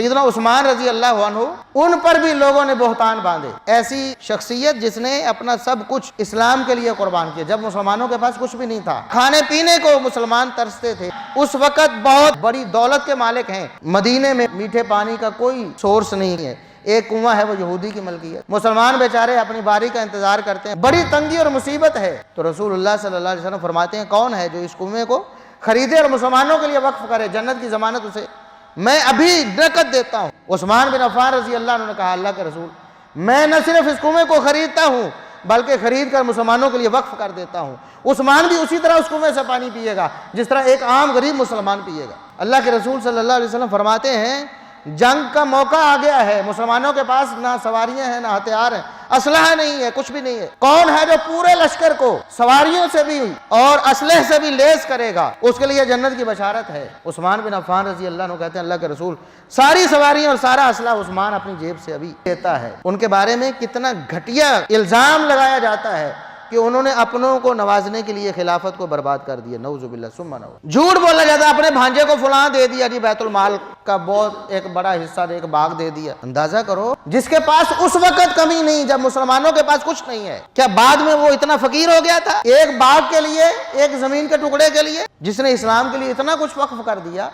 سیدنا عثمان رضی اللہ عنہ، ان پر بھی لوگوں نے بہتان باندھے۔ ایسی شخصیت جس نے اپنا سب کچھ اسلام کے لیے قربان کیا، جب مسلمانوں کے پاس کچھ بھی نہیں تھا، کھانے پینے کو مسلمان ترستے تھے، اس وقت بہت بڑی دولت کے مالک ہیں، مدینے میں میٹھے پانی کا کوئی سورس نہیں ہے، ایک کنواں ہے وہ یہودی کی ملکیت، مسلمان بیچارے اپنی باری کا انتظار کرتے ہیں، بڑی تنگی اور مصیبت ہے۔ تو رسول اللہ صلی اللہ علیہ وسلم فرماتے ہیں کون ہے جو اس کنویں کو خریدے اور مسلمانوں کے لیے وقف کرے، جنت کی ضمانت اسے میں ابھی نقد دیتا ہوں۔ عثمان بن عفان رضی اللہ عنہ نے کہا اللہ کے رسول، میں نہ صرف اس کنویں کو خریدتا ہوں بلکہ خرید کر مسلمانوں کے لیے وقف کر دیتا ہوں۔ عثمان بھی اسی طرح اس کنویں سے پانی پیے گا جس طرح ایک عام غریب مسلمان پیے گا۔ اللہ کے رسول صلی اللہ علیہ وسلم فرماتے ہیں جنگ کا موقع آ گیا ہے، مسلمانوں کے پاس نہ سواریاں ہیں نہ ہتھیار ہیں، اسلحہ نہیں ہے، کچھ بھی نہیں ہے۔ کون ہے جو پورے لشکر کو سواریوں سے بھی اور اسلحے سے بھی لیس کرے گا؟ اس کے لیے جنت کی بشارت ہے۔ عثمان بن عفان رضی اللہ عنہ کہتے ہیں اللہ کے رسول، ساری سواریاں اور سارا اسلحہ عثمان اپنی جیب سے ابھی دیتا ہے۔ ان کے بارے میں کتنا گھٹیا الزام لگایا جاتا ہے کہ انہوں نے اپنوں کو نوازنے کے لیے خلافت کو برباد کر دیا، نعوذ باللہ ثم نعوذ۔ جھوٹ بولا جاتا ہے اپنے بھانجے کو فلاں دے دیا جی، بیت المال کا بہت ایک بڑا حصہ ایک باغ دے دیا۔ اندازہ کرو جس کے پاس اس وقت کمی نہیں، جب مسلمانوں کے پاس کچھ نہیں ہے، کیا بعد میں وہ اتنا فقیر ہو گیا تھا؟ ایک باغ کے لیے، ایک زمین کے ٹکڑے کے لیے، جس نے اسلام کے لیے اتنا کچھ وقف کر دیا۔